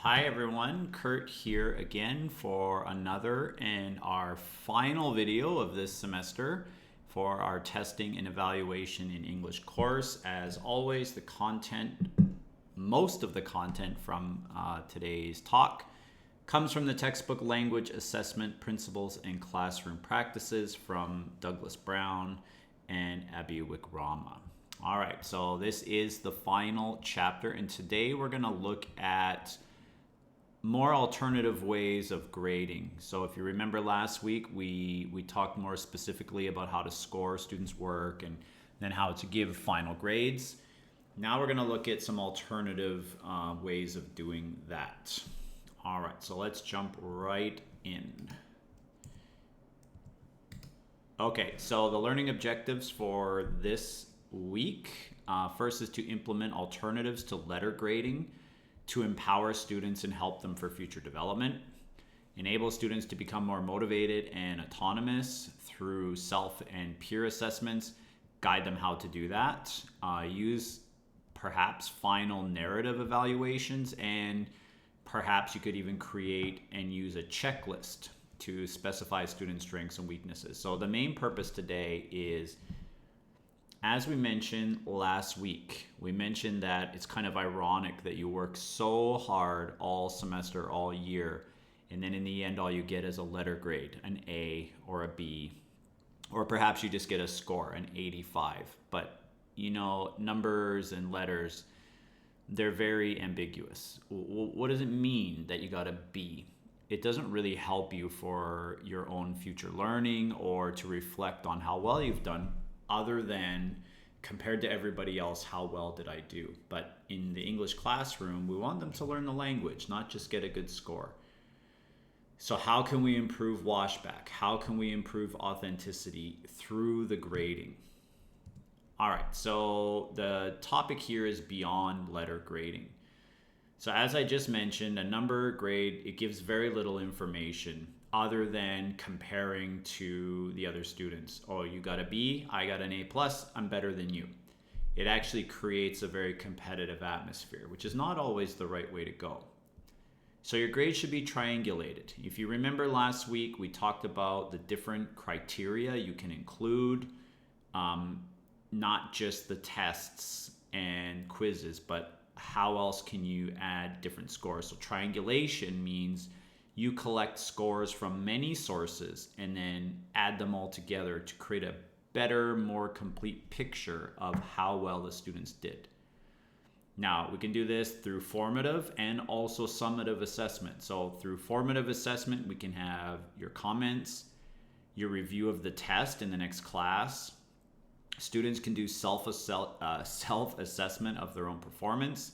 Hi everyone, Kurt here again for another and our final video of this semester for our testing and evaluation in English course. As always, most of the content from today's talk comes from the textbook Language Assessment Principles and Classroom Practices from Douglas Brown and Abby Wickrama. All right, so this is the final chapter, and today we're going to look at more alternative ways of grading. So if you remember last week, we talked more specifically about how to score students' work and then how to give final grades. Now we're going to look at some alternative ways of doing that. All right, so let's jump right in. Okay, so the learning objectives for this week, first is to implement alternatives to letter grading to empower students and help them for future development, enable students to become more motivated and autonomous through self and peer assessments, guide them how to do that, use perhaps final narrative evaluations, and perhaps you could even create and use a checklist to specify student strengths and weaknesses. So the main purpose today is, as we mentioned last week, we mentioned that it's kind of ironic that you work so hard all semester, all year, and then in the end, all you get is a letter grade, an A or a B, or perhaps you just get a score, an 85. But, you know, numbers and letters, they're very ambiguous. What does it mean that you got a B? It doesn't really help you for your own future learning or to reflect on how well you've done, other than compared to everybody else, how well did I do? But in the English classroom, we want them to learn the language, not just get a good score. So how can we improve washback? How can we improve authenticity through the grading? All right, so the topic here is beyond letter grading. So as I just mentioned, a number grade, it gives very little information other than comparing to the other students. Oh, you got a B, I got an A plus, I'm better than you. It actually creates a very competitive atmosphere, which is not always the right way to go. So your grade should be triangulated. If you remember last week, we talked about the different criteria you can include, not just the tests and quizzes, but how else can you add different scores? So triangulation means you collect scores from many sources and then add them all together to create a better, more complete picture of how well the students did. Now, we can do this through formative and also summative assessment. So through formative assessment, we can have your comments, your review of the test in the next class. Students can do self-assessment of their own performance.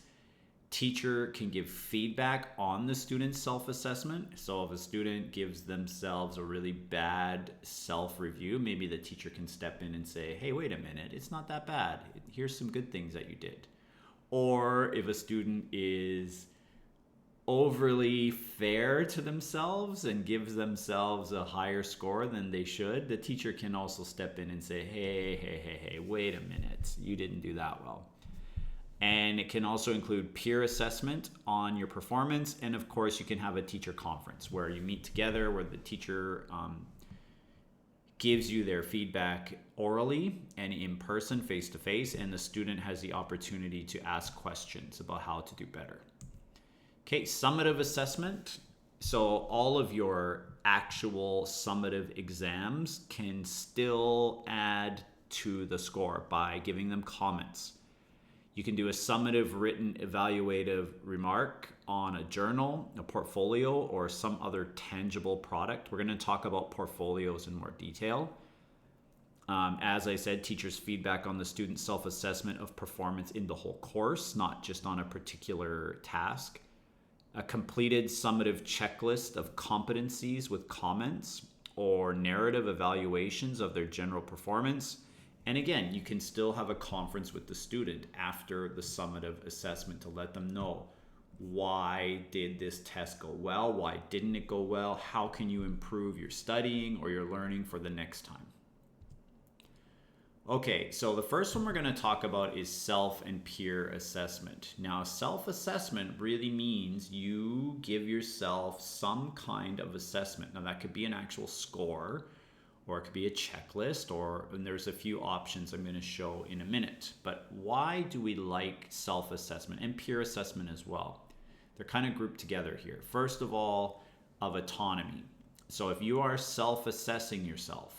Teacher can give feedback on the student's self-assessment. So if a student gives themselves a really bad self-review, maybe the teacher can step in and say, hey, wait a minute, it's not that bad. Here's some good things that you did. Or if a student is overly fair to themselves and gives themselves a higher score than they should, the teacher can also step in and say, hey, wait a minute, you didn't do that well. And it can also include peer assessment on your performance. And of course, you can have a teacher conference where you meet together, where the teacher gives you their feedback orally and in person, face to face, and the student has the opportunity to ask questions about how to do better. Okay, summative assessment. So all of your actual summative exams can still add to the score by giving them comments. You can do a summative written evaluative remark on a journal, a portfolio, or some other tangible product. We're going to talk about portfolios in more detail. As I said, teachers' feedback on the student's self-assessment of performance in the whole course, not just on a particular task. A completed summative checklist of competencies with comments or narrative evaluations of their general performance. And again, you can still have a conference with the student after the summative assessment to let them know, why did this test go well? Why didn't it go well? How can you improve your studying or your learning for the next time? Okay, so the first one we're going to talk about is self and peer assessment. Now, self assessment really means you give yourself some kind of assessment. Now, that could be an actual score, or it could be a checklist, and there's a few options I'm going to show in a minute. But why do we like self assessment and peer assessment as well? They're kind of grouped together here. First of all, of autonomy. So if you are self assessing yourself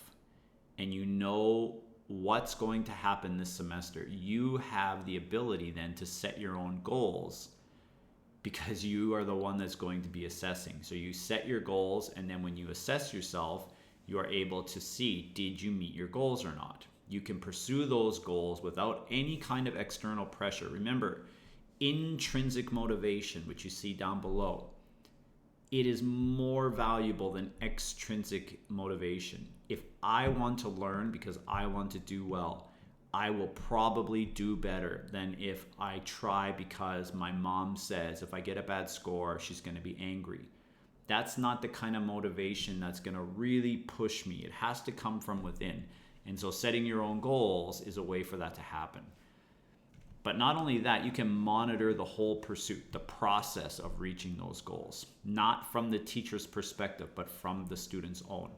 and you know what's going to happen this semester, you have the ability then to set your own goals because you are the one that's going to be assessing. So you set your goals, and then when you assess yourself, you are able to see, did you meet your goals or not? You can pursue those goals without any kind of external pressure. Remember, intrinsic motivation, which you see down below, it is more valuable than extrinsic motivation. If I want to learn because I want to do well, I will probably do better than if I try because my mom says if I get a bad score, she's going to be angry. That's not the kind of motivation that's going to really push me. It has to come from within. And so setting your own goals is a way for that to happen. But not only that, you can monitor the whole pursuit, the process of reaching those goals, not from the teacher's perspective, but from the student's own.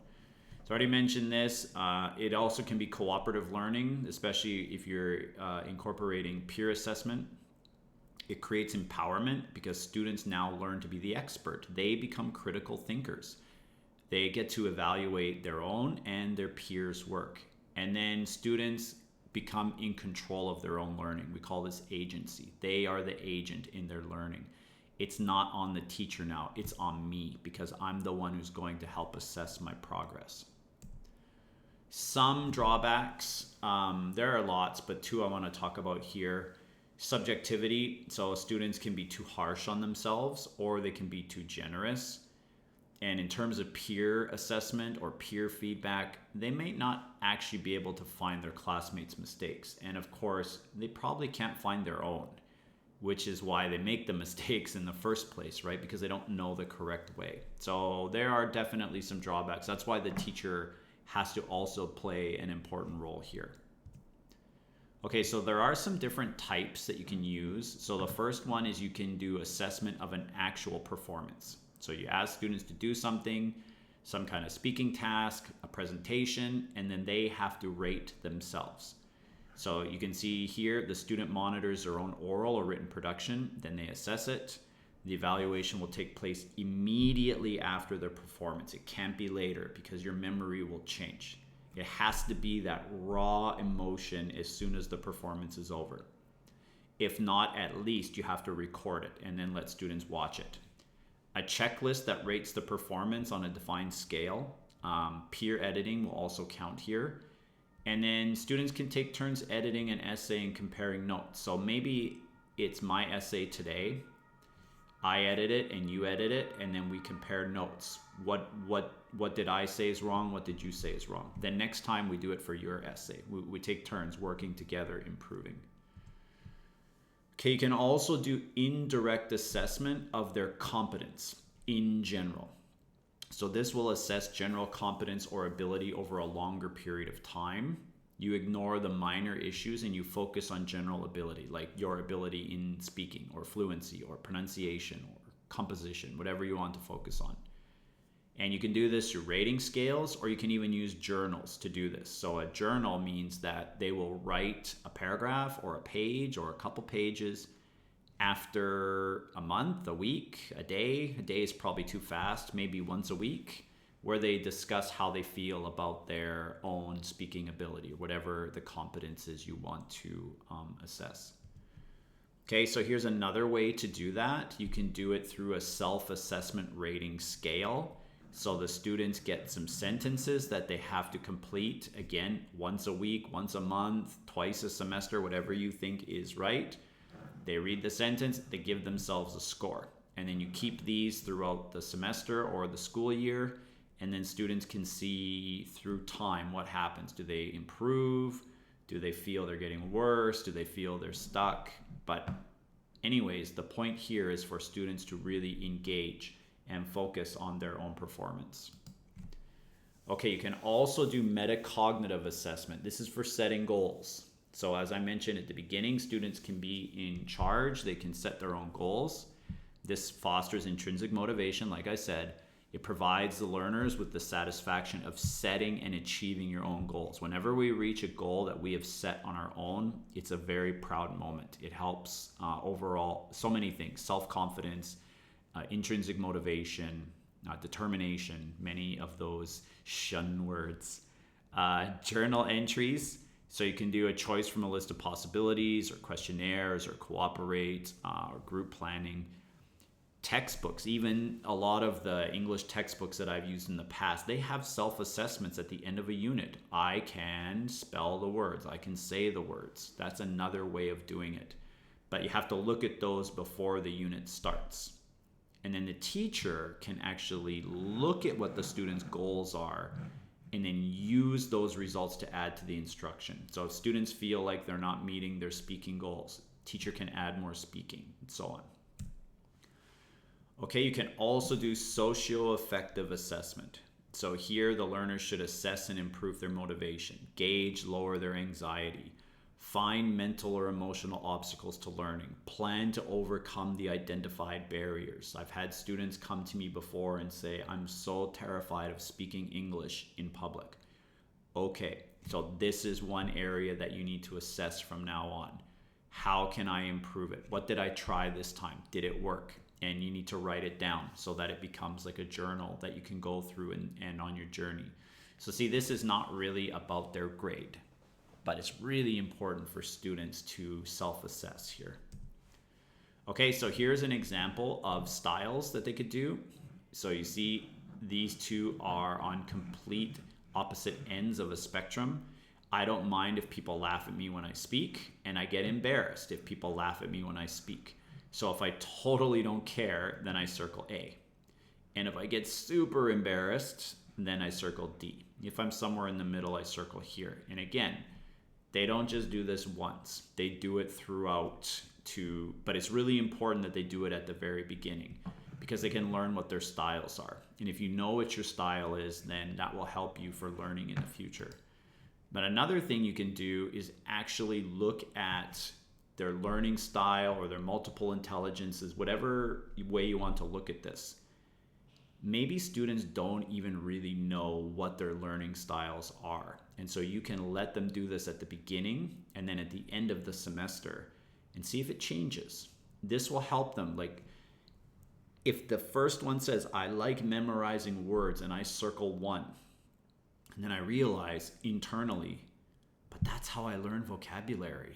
So I already mentioned this. It also can be cooperative learning, especially if you're incorporating peer assessment. It creates empowerment because students now learn to be the expert. They become critical thinkers. They get to evaluate their own and their peers' work. And then students become in control of their own learning. We call this agency. They are the agent in their learning. It's not on the teacher now, it's on me because I'm the one who's going to help assess my progress. Some drawbacks, there are lots, but two I want to talk about here. Subjectivity, so students can be too harsh on themselves or they can be too generous. And in terms of peer assessment or peer feedback, they may not actually be able to find their classmates' mistakes. And of course, they probably can't find their own, which is why they make the mistakes in the first place, right? Because they don't know the correct way. So there are definitely some drawbacks. That's why the teacher has to also play an important role here. Okay, so there are some different types that you can use. So the first one is you can do assessment of an actual performance. So you ask students to do something, some kind of speaking task, a presentation, and then they have to rate themselves. So you can see here the student monitors their own oral or written production, then they assess it. The evaluation will take place immediately after their performance. It can't be later because your memory will change. It has to be that raw emotion as soon as the performance is over. If not, at least you have to record it and then let students watch it. A checklist that rates the performance on a defined scale. Peer editing will also count here. And then students can take turns editing an essay and comparing notes. So maybe it's my essay today. I edit it and you edit it, and then we compare notes. What did I say is wrong? What did you say is wrong? Then next time we do it for your essay. We take turns working together, improving. Okay, you can also do indirect assessment of their competence in general. So this will assess general competence or ability over a longer period of time. You ignore the minor issues and you focus on general ability, like your ability in speaking or fluency or pronunciation or composition, whatever you want to focus on. And you can do this through rating scales, or you can even use journals to do this. So a journal means that they will write a paragraph or a page or a couple pages after a month, a week, a day. A day is probably too fast, maybe once a week, where they discuss how they feel about their own speaking ability, or whatever the competence is you want to assess. Okay, so here's another way to do that. You can do it through a self-assessment rating scale. So the students get some sentences that they have to complete, again, once a week, once a month, twice a semester, whatever you think is right. They read the sentence, they give themselves a score. And then you keep these throughout the semester or the school year, and then students can see through time what happens. Do they improve? Do they feel they're getting worse? Do they feel they're stuck? But anyways, the point here is for students to really engage and focus on their own performance. Okay, you can also do metacognitive assessment. This is for setting goals. So as I mentioned at the beginning, students can be in charge. They can set their own goals. This fosters intrinsic motivation, like I said. It provides the learners with the satisfaction of setting and achieving your own goals. Whenever we reach a goal that we have set on our own, it's a very proud moment. It helps overall so many things: self-confidence, intrinsic motivation, determination, many of those shun words. Journal entries. So you can do a choice from a list of possibilities, or questionnaires, or cooperate, or group planning. Textbooks, even a lot of the English textbooks that I've used in the past, they have self-assessments at the end of a unit. I can spell the words, I can say the words. That's another way of doing it. But you have to look at those before the unit starts. And then the teacher can actually look at what the students' goals are and then use those results to add to the instruction. So if students feel like they're not meeting their speaking goals, teacher can add more speaking, and so on. Okay, you can also do socio-affective assessment. So here the learners should assess and improve their motivation, gauge, lower their anxiety, find mental or emotional obstacles to learning, plan to overcome the identified barriers. I've had students come to me before and say, I'm so terrified of speaking English in public. Okay, so this is one area that you need to assess from now on. How can I improve it? What did I try this time? Did it work? And you need to write it down so that it becomes like a journal that you can go through and on your journey. So see, this is not really about their grade, but it's really important for students to self-assess here. Okay, so here's an example of styles that they could do. So you see these two are on complete opposite ends of a spectrum. I don't mind if people laugh at me when I speak, and I get embarrassed if people laugh at me when I speak. So if I totally don't care, then I circle A. And if I get super embarrassed, then I circle D. If I'm somewhere in the middle, I circle here. And again, they don't just do this once. They do it throughout but it's really important that they do it at the very beginning because they can learn what their styles are. And if you know what your style is, then that will help you for learning in the future. But another thing you can do is actually look at their learning style or their multiple intelligences, whatever way you want to look at this. Maybe students don't even really know what their learning styles are. And so you can let them do this at the beginning and then at the end of the semester and see if it changes. This will help them. Like if the first one says, I like memorizing words, and I circle 1, and then I realize internally, but that's how I learn vocabulary.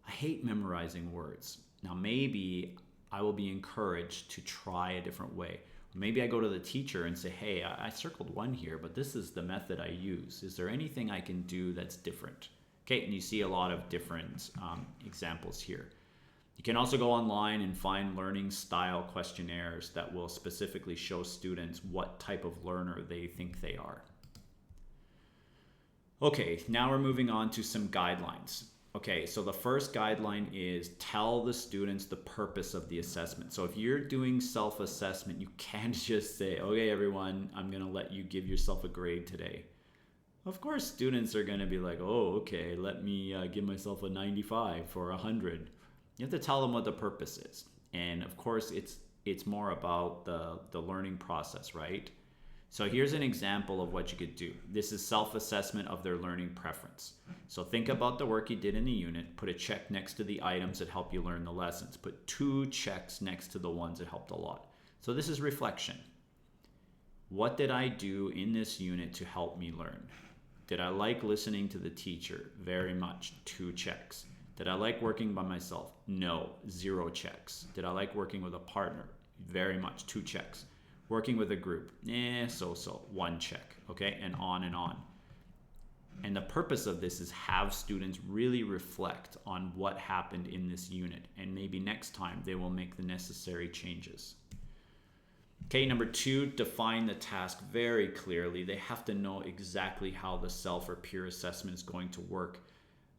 I hate memorizing words. Now maybe I will be encouraged to try a different way. Maybe I go to the teacher and say, hey, I circled 1 here, but this is the method I use. Is there anything I can do that's different? Okay, and you see a lot of different examples here. You can also go online and find learning style questionnaires that will specifically show students what type of learner they think they are. Okay, now we're moving on to some guidelines. Okay, so the first guideline is tell the students the purpose of the assessment. So if you're doing self-assessment, you can't just say, okay, everyone, I'm gonna let you give yourself a grade today. Of course, students are gonna be like, oh, okay, let me give myself a 95 or 100. You have to tell them what the purpose is. And of course, it's more about the learning process, right? So here's an example of what you could do. This is self-assessment of their learning preference. So think about the work you did in the unit, put a check next to the items that help you learn the lessons, put 2 checks next to the ones that helped a lot. So this is reflection. What did I do in this unit to help me learn? Did I like listening to the teacher? Very much, 2 checks. Did I like working by myself? No, 0 checks. Did I like working with a partner? Very much, 2 checks. Working with a group, so-so, 1 check, okay, and on and on. And the purpose of this is have students really reflect on what happened in this unit, and maybe next time they will make the necessary changes. Okay, number 2, define the task very clearly. They have to know exactly how the self or peer assessment is going to work.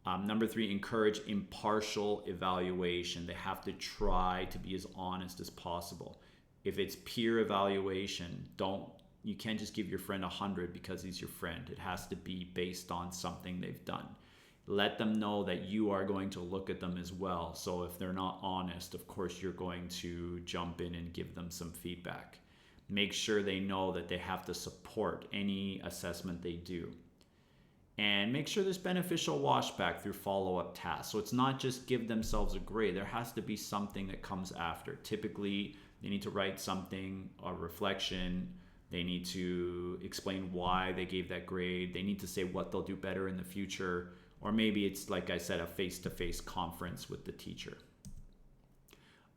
Number 3, encourage impartial evaluation. They have to try to be as honest as possible. If it's peer evaluation, don't You can't just give your friend 100 because he's your friend. It has to be based on something they've done. Let them know that you are going to look at them as well. So if they're not honest, of course, you're going to jump in and give them some feedback. Make sure they know that they have to support any assessment they do. And make sure there's beneficial washback through follow-up tasks. So it's not just give themselves a grade. There has to be something that comes after. Typically, they need to write something, a reflection. They need to explain why they gave that grade. They need to say what they'll do better in the future. Or maybe it's, like I said, a face-to-face conference with the teacher.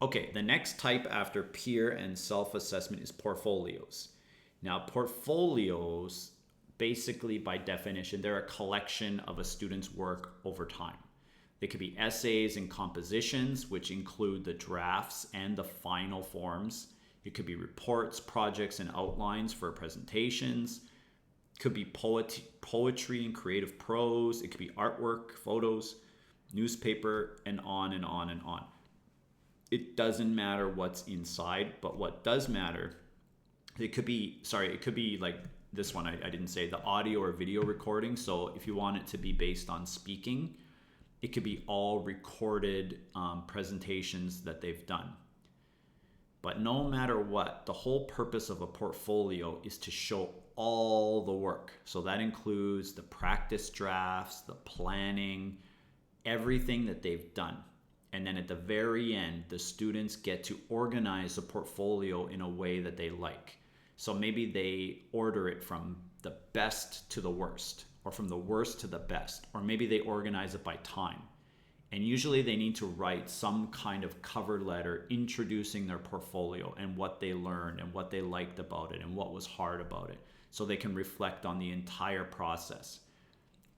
Okay, the next type after peer and self-assessment is portfolios. Now, portfolios, basically by definition, they're a collection of a student's work over time. They could be essays and compositions, which include the drafts and the final forms. It could be reports, projects, and outlines for presentations. It could be poetry and creative prose. It could be artwork, photos, newspaper, and on and on and on. It doesn't matter what's inside, but what does matter, it could be like this one, I didn't say, the audio or video recording. So if you want it to be based on speaking, it could be all recorded presentations that they've done. But no matter what, the whole purpose of a portfolio is to show all the work. So that includes the practice drafts, the planning, everything that they've done. And then at the very end, the students get to organize the portfolio in a way that they like. So maybe they order it from the best to the worst, or from the worst to the best, or maybe they organize it by time. And usually they need to write some kind of cover letter introducing their portfolio and what they learned and what they liked about it and what was hard about it, so they can reflect on the entire process.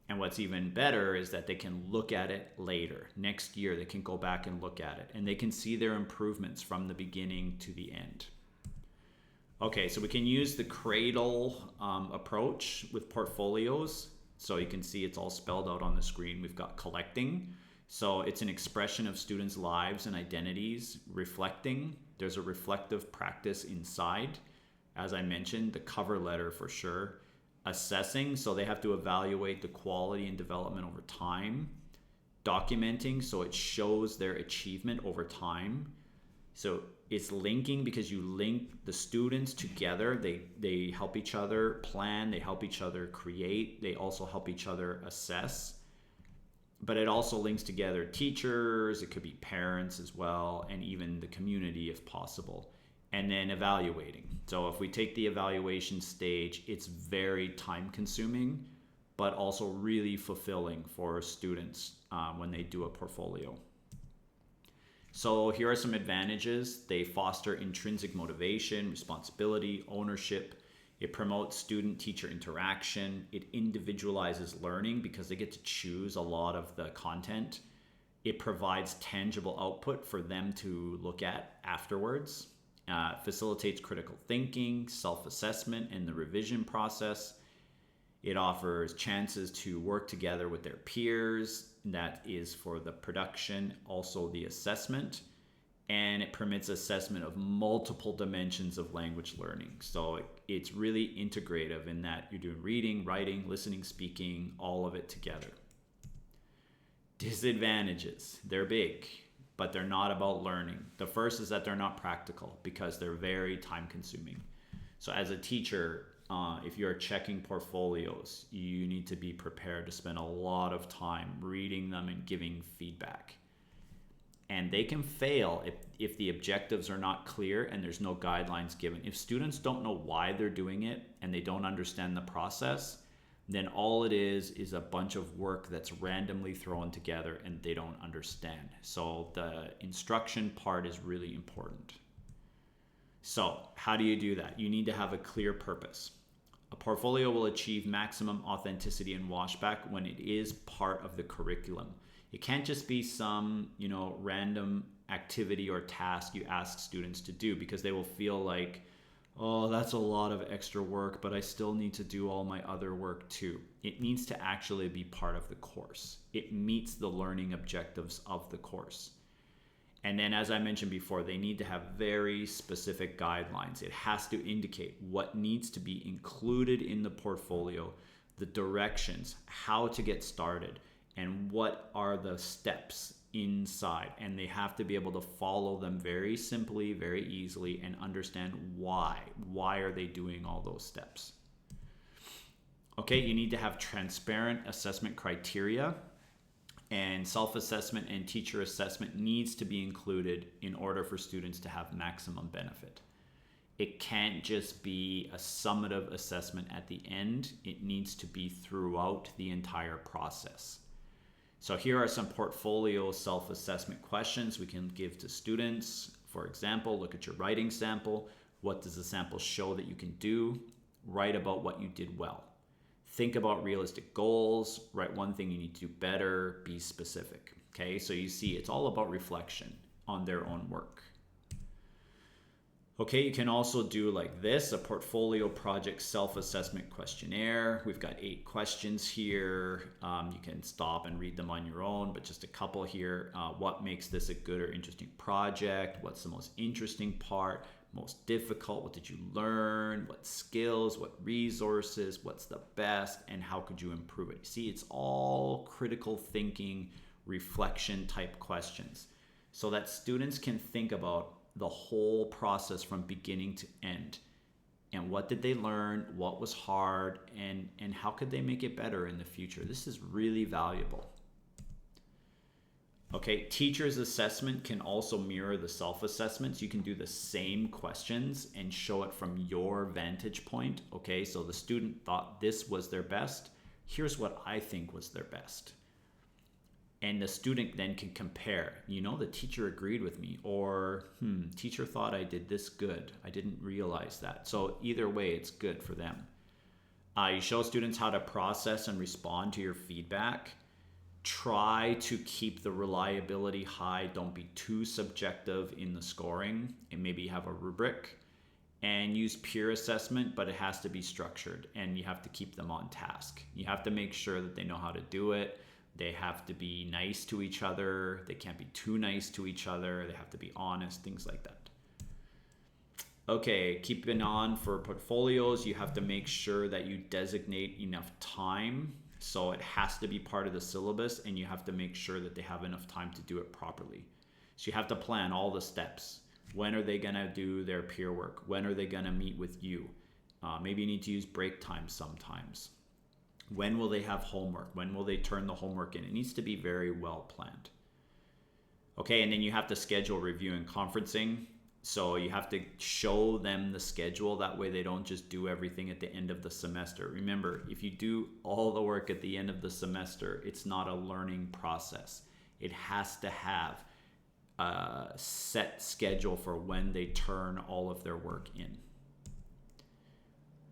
And what's even better is that they can look at it later. Next year, they can go back and look at it, and they can see their improvements from the beginning to the end. Okay, so we can use the cradle approach with portfolios. So you can see it's all spelled out on the screen. We've got collecting. So it's an expression of students' lives and identities. Reflecting, there's a reflective practice inside. As I mentioned, the cover letter for sure. Assessing, so they have to evaluate the quality and development over time. Documenting, so it shows their achievement over time. So it's linking, because you link the students together. They help each other plan, they help each other create, they also help each other assess. But it also links together teachers, it could be parents as well, and even the community if possible. And then evaluating. So if we take the evaluation stage, it's very time consuming, but also really fulfilling for students when they do a portfolio. So here are some advantages. They foster intrinsic motivation, responsibility, ownership. It promotes student-teacher interaction. It individualizes learning because they get to choose a lot of the content. It provides tangible output for them to look at afterwards. Facilitates critical thinking, self-assessment, and the revision process. It offers chances to work together with their peers. That is for the production, also the assessment. And it permits assessment of multiple dimensions of language learning. So it's really integrative in that you're doing reading, writing, listening, speaking, all of it together. Disadvantages, they're big, but they're not about learning. The first is that they're not practical because they're very time consuming. So as a teacher, if you're checking portfolios, you need to be prepared to spend a lot of time reading them and giving feedback. And they can fail if the objectives are not clear and there's no guidelines given. If students don't know why they're doing it and they don't understand the process, then all it is a bunch of work that's randomly thrown together and they don't understand. So the instruction part is really important. So how do you do that? You need to have a clear purpose. A portfolio will achieve maximum authenticity and washback when it is part of the curriculum. It can't just be some, random activity or task you ask students to do, because they will feel like, oh, that's a lot of extra work, but I still need to do all my other work too. It needs to actually be part of the course. It meets the learning objectives of the course. And then, as I mentioned before, they need to have very specific guidelines. It has to indicate what needs to be included in the portfolio, the directions, how to get started, and what are the steps inside. And they have to be able to follow them very simply, very easily, and understand why. Why are they doing all those steps? Okay, you need to have transparent assessment criteria, and self-assessment and teacher assessment needs to be included in order for students to have maximum benefit. It can't just be a summative assessment at the end. It needs to be throughout the entire process. So here are some portfolio self-assessment questions we can give to students. For example, look at your writing sample. What does the sample show that you can do? Write about what you did well. Think about realistic goals. Write one thing you need to do better. Be specific. Okay, so you see it's all about reflection on their own work. Okay, you can also do like this, a portfolio project self-assessment questionnaire. We've got 8 questions here. You can stop and read them on your own, but just a couple here. What makes this a good or interesting project? What's the most interesting part? Most difficult? What did you learn? What skills? What resources? What's the best? And how could you improve it? See, it's all critical thinking, reflection type questions so that students can think about the whole process from beginning to end. And what did they learn? What was hard? And how could they make it better in the future? This is really valuable. Okay, teacher's assessment can also mirror the self-assessments. You can do the same questions and show it from your vantage point. Okay, so the student thought this was their best. Here's what I think was their best. And the student then can compare, the teacher agreed with me, or teacher thought I did this good. I didn't realize that. So either way, it's good for them. You show students how to process and respond to your feedback. Try to keep the reliability high. Don't be too subjective in the scoring, and maybe have a rubric. And use peer assessment, but it has to be structured, and you have to keep them on task. You have to make sure that they know how to do it. They have to be nice to each other. They can't be too nice to each other. They have to be honest, things like that. Okay, keeping on for portfolios, you have to make sure that you designate enough time. So it has to be part of the syllabus, and you have to make sure that they have enough time to do it properly. So you have to plan all the steps. When are they gonna do their peer work? When are they gonna meet with you? Maybe you need to use break time sometimes. When will they have homework? When will they turn the homework in? It needs to be very well planned. Okay, and then you have to schedule review and conferencing. So you have to show them the schedule. That way they don't just do everything at the end of the semester. Remember, if you do all the work at the end of the semester, it's not a learning process. It has to have a set schedule for when they turn all of their work in.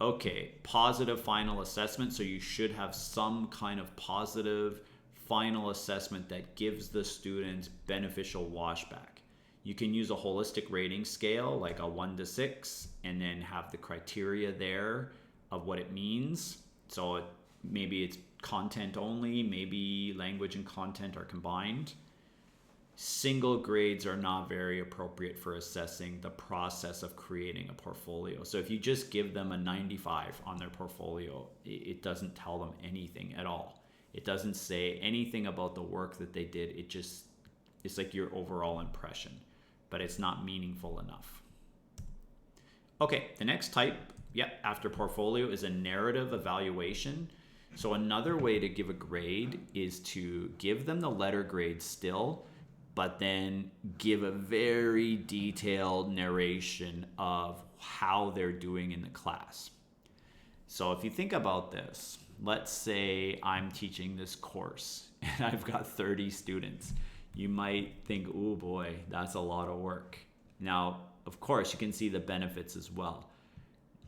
Okay, positive final assessment. So you should have some kind of positive final assessment that gives the students beneficial washback. You can use a holistic rating scale like a 1 to 6 and then have the criteria there of what it means. So maybe it's content only, maybe language and content are combined. Single grades are not very appropriate for assessing the process of creating a portfolio. So if you just give them a 95 on their portfolio, it doesn't tell them anything at all. It doesn't say anything about the work that they did. It's like your overall impression, but it's not meaningful enough. Okay, the next type, after portfolio is a narrative evaluation. So another way to give a grade is to give them the letter grade still, but then give a very detailed narration of how they're doing in the class. So if you think about this, let's say I'm teaching this course and I've got 30 students. You might think, oh boy, that's a lot of work. Now, of course, you can see the benefits as well.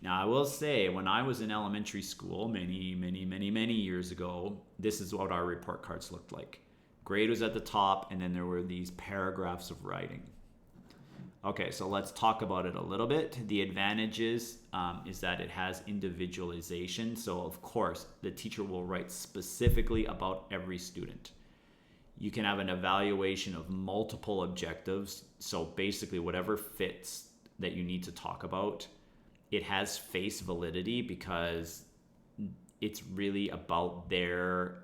Now, I will say, when I was in elementary school many years ago, this is what our report cards looked like. Grade was at the top, and then there were these paragraphs of writing. Okay, so let's talk about it a little bit. The advantages is that it has individualization. So, of course, the teacher will write specifically about every student. You can have an evaluation of multiple objectives. So basically, whatever fits that you need to talk about, it has face validity because it's really about their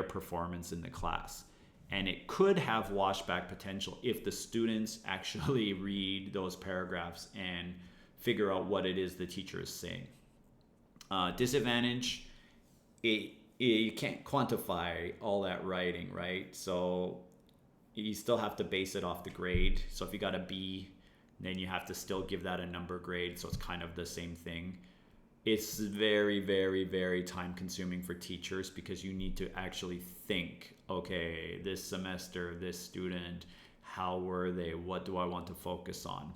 performance in the class. And it could have washback potential if the students actually read those paragraphs and figure out what it is the teacher is saying. Disadvantage, you can't quantify all that writing, right? So you still have to base it off the grade. So if you got a B, then you have to still give that a number grade. So it's kind of the same thing. It's very, very, very time consuming for teachers because you need to actually think, okay, this semester, this student, how were they? What do I want to focus on?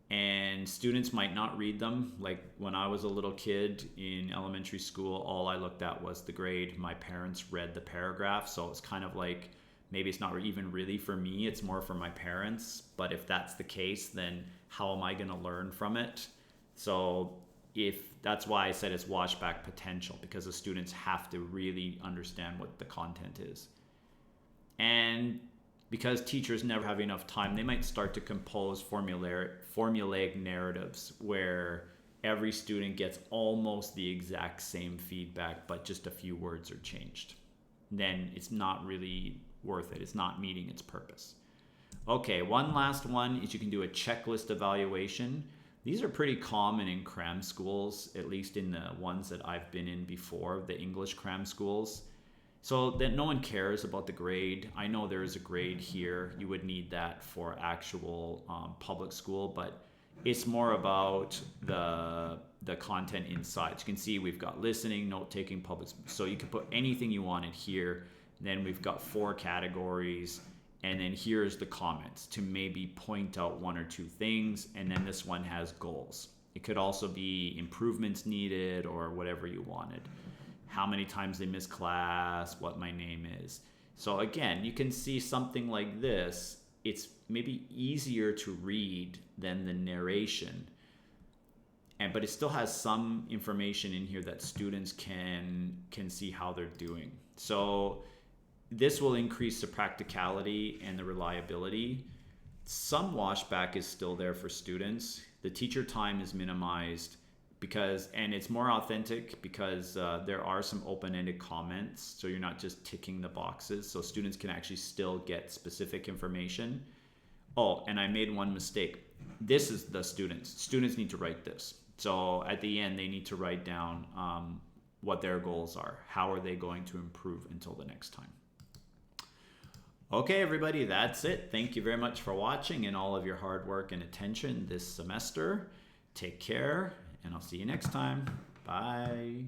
And students might not read them. Like when I was a little kid in elementary school, all I looked at was the grade. My parents read the paragraph. So it's kind of like, maybe it's not even really for me, it's more for my parents. But if that's the case, then how am I going to learn from it? So that's why I said it's washback potential, because the students have to really understand what the content is. And because teachers never have enough time, they might start to compose formulaic narratives where every student gets almost the exact same feedback, but just a few words are changed. Then it's not really worth it. It's not meeting its purpose. Okay, one last one is you can do a checklist evaluation. These are pretty common in cram schools, at least in the ones that I've been in before, the English cram schools. So that no one cares about the grade. I know there is a grade here. You would need that for actual public school, but it's more about the content inside. So you can see we've got listening, note-taking, public. So you can put anything you wanted here. Then we've got 4 categories. And then here's the comments to maybe point out 1 or 2 things. And then this one has goals. It could also be improvements needed or whatever you wanted. How many times they miss class, what my name is. So again, you can see something like this. It's maybe easier to read than the narration. But it still has some information in here that students can see how they're doing. So this will increase the practicality and the reliability. Some washback is still there for students. The teacher time is minimized and it's more authentic because there are some open-ended comments. So you're not just ticking the boxes. So students can actually still get specific information. Oh, and I made one mistake. This is the students. Students need to write this. So at the end, they need to write down what their goals are. How are they going to improve until the next time? Okay, everybody, that's it. Thank you very much for watching and all of your hard work and attention this semester. Take care, and I'll see you next time. Bye.